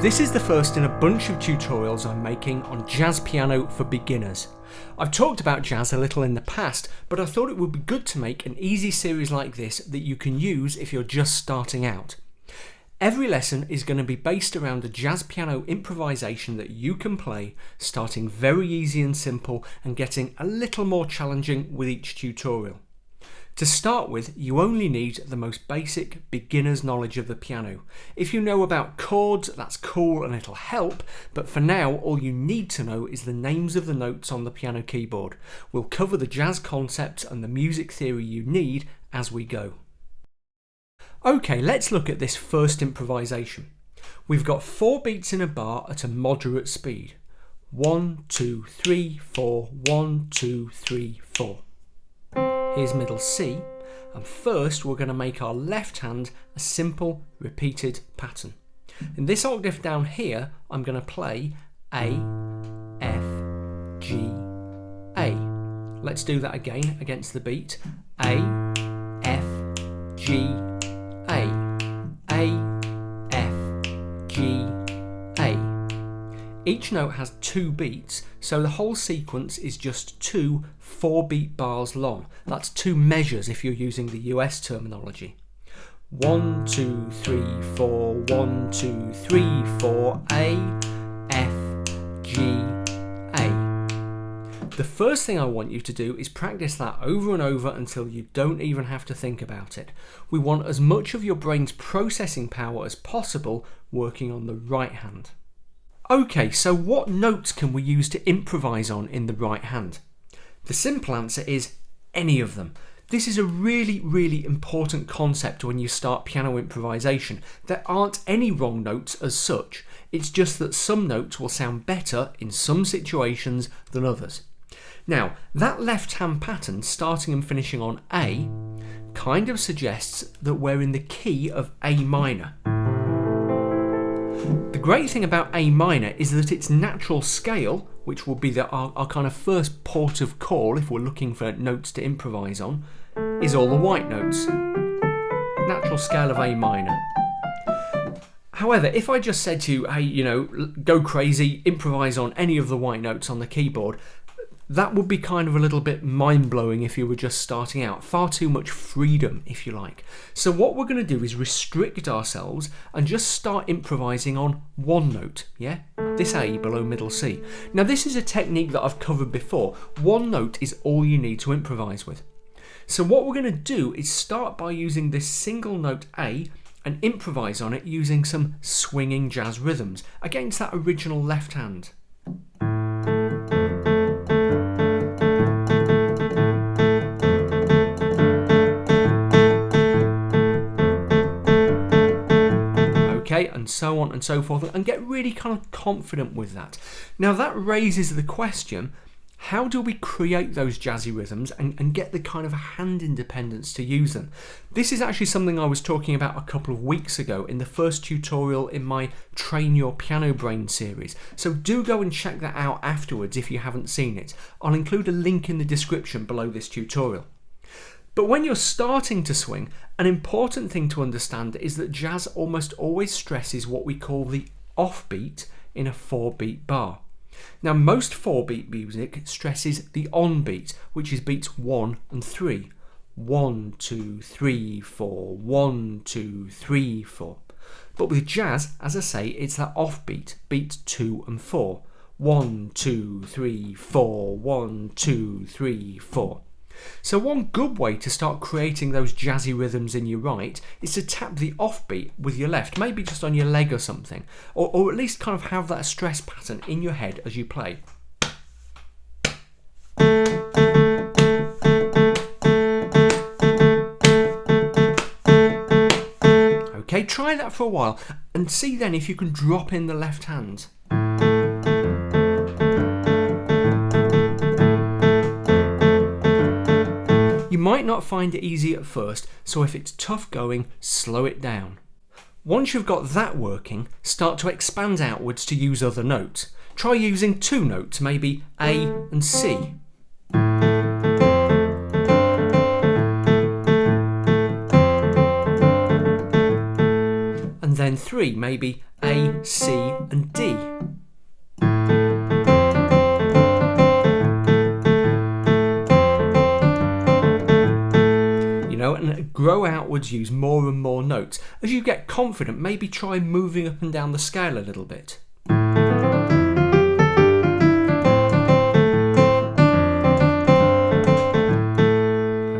This is the first in a bunch of tutorials I'm making on jazz piano for beginners. I've talked about jazz a little in the past, but I thought it would be good to make an easy series like this that you can use if you're just starting out. Every lesson is going to be based around a jazz piano improvisation that you can play, starting very easy and simple and getting a little more challenging with each tutorial. To start with, you only need the most basic beginner's knowledge of the piano. If you know about chords, that's cool and it'll help, but for now all you need to know is the names of the notes on the piano keyboard. We'll cover the jazz concepts and the music theory you need as we go. Okay, let's look at this first improvisation. We've got 4 beats in a bar at a moderate speed. 1, 2, 3, 4, 1, 2, 3, 4. Here's middle C, and first we're going to make our left hand a simple repeated pattern. In this octave down here, I'm going to play A, F, G, A. Let's do that again against the beat. A, F, G, A, F, G, A. Each note has 2 beats, so the whole sequence is just 2 4-beat bars long. That's 2 measures if you're using the US terminology. 1, 2, 3, 4, 1, 2, 3, 4, A, F, G, A. The first thing I want you to do is practice that over and over until you don't even have to think about it. We want as much of your brain's processing power as possible working on the right hand. Okay, so what notes can we use to improvise on in the right hand? The simple answer is any of them. This is a really important concept when you start piano improvisation. There aren't any wrong notes as such. It's just that some notes will sound better in some situations than others. Now, that left hand pattern starting and finishing on A kind of suggests that we're in the key of A minor. The great thing about A minor is that its natural scale, which will be our kind of first port of call if we're looking for notes to improvise on, is all the white notes. Natural scale of A minor. However, if I just said to you, hey, go crazy, improvise on any of the white notes on the keyboard, that would be kind of a little bit mind-blowing if you were just starting out. Far too much freedom, if you like. So what we're going to do is restrict ourselves and just start improvising on one note, yeah? This A below middle C. Now this is a technique that I've covered before. One note is all you need to improvise with. So what we're going to do is start by using this single note A and improvise on it using some swinging jazz rhythms against that original left hand. And so on and so forth, and get really kind of confident with that. Now that raises the question, how do we create those jazzy rhythms and get the kind of hand independence to use them? This is actually something I was talking about a couple of weeks ago in the first tutorial in my Train Your Piano Brain series, so do go and check that out afterwards if you haven't seen it. I'll include a link in the description below this tutorial. But when you're starting to swing, an important thing to understand is that jazz almost always stresses what we call the offbeat in a 4-beat bar. Now most 4-beat music stresses the on-beat, which is beats 1 and 3. 1, 2, 3, 4, 1, 2, 3, 4. But with jazz, as I say, it's that offbeat, beats 2 and 4. 1, 2, 3, 4, 1, 2, 3, 4. So one good way to start creating those jazzy rhythms in your right is to tap the offbeat with your left, maybe just on your leg or something, or at least kind of have that stress pattern in your head as you play. Okay, try that for a while and see then if you can drop in the left hand. You might not find it easy at first, so if it's tough going, slow it down. Once you've got that working, start to expand outwards to use other notes. Try using 2 notes, maybe A and C. And then 3, maybe A, C and D. And grow outwards, use more and more notes. As you get confident, maybe try moving up and down the scale a little bit.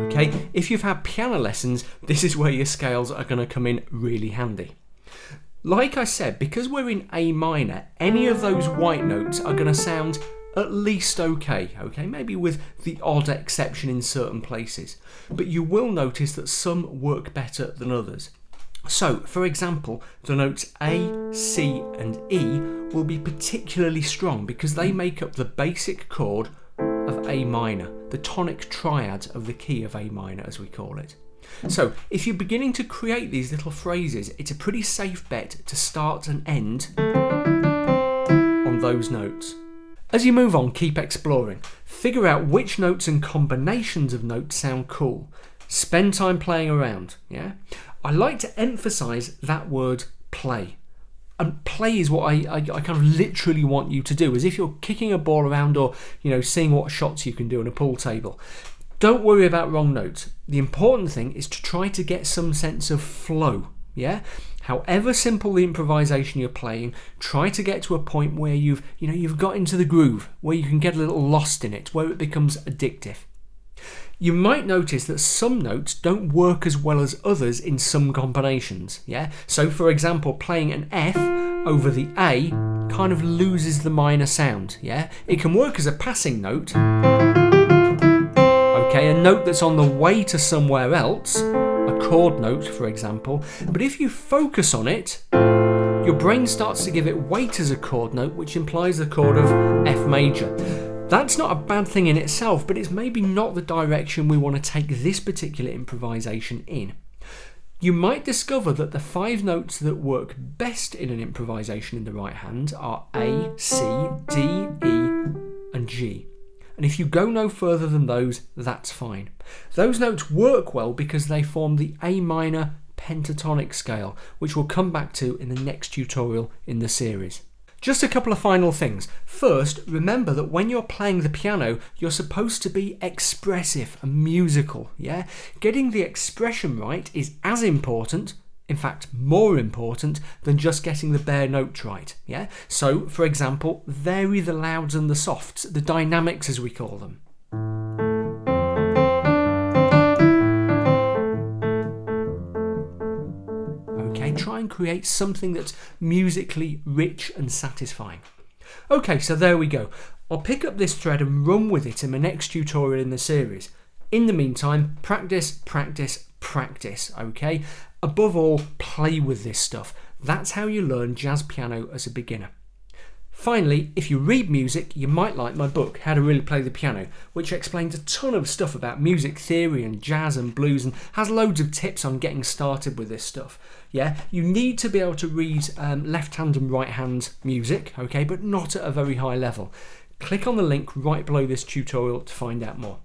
Okay, if you've had piano lessons, this is where your scales are going to come in really handy. Like I said, because we're in A minor, any of those white notes are going to sound at least okay, maybe with the odd exception in certain places. But you will notice that some work better than others. So, for example, the notes A, C and E will be particularly strong because they make up the basic chord of A minor, the tonic triad of the key of A minor as we call it. So, if you're beginning to create these little phrases, it's a pretty safe bet to start and end on those notes. As you move on, keep exploring. Figure out which notes and combinations of notes sound cool. Spend time playing around, yeah? I like to emphasize that word play. And play is what I kind of literally want you to do, as if you're kicking a ball around or, seeing what shots you can do on a pool table. Don't worry about wrong notes. The important thing is to try to get some sense of flow, yeah? However simple the improvisation you're playing, try to get to a point where you've got into the groove, where you can get a little lost in it, where it becomes addictive. You might notice that some notes don't work as well as others in some combinations, yeah? So for example, playing an F over the A kind of loses the minor sound, yeah? It can work as a passing note, okay, a note that's on the way to somewhere else, a chord note for example, but if you focus on it, your brain starts to give it weight as a chord note, which implies the chord of F major. That's not a bad thing in itself, but it's maybe not the direction we want to take this particular improvisation in. You might discover that the 5 notes that work best in an improvisation in the right hand are A, C, D, E and G. And if you go no further than those, that's fine. Those notes work well because they form the A minor pentatonic scale, which we'll come back to in the next tutorial in the series. Just a couple of final things. First, remember that when you're playing the piano, you're supposed to be expressive and musical, yeah? Getting the expression right is as important, in fact more important, than just getting the bare note right, yeah? So, for example, vary the louds and the softs, the dynamics as we call them. Try and create something that's musically rich and satisfying. Okay, so there we go. I'll pick up this thread and run with it in my next tutorial in the series. In the meantime, practice, practice, practice, okay? Above all, play with this stuff. That's how you learn jazz piano as a beginner. Finally, if you read music, you might like my book, How to Really Play the Piano, which explains a ton of stuff about music theory and jazz and blues and has loads of tips on getting started with this stuff. Yeah, you need to be able to read left hand and right hand music, okay, but not at a very high level. Click on the link right below this tutorial to find out more.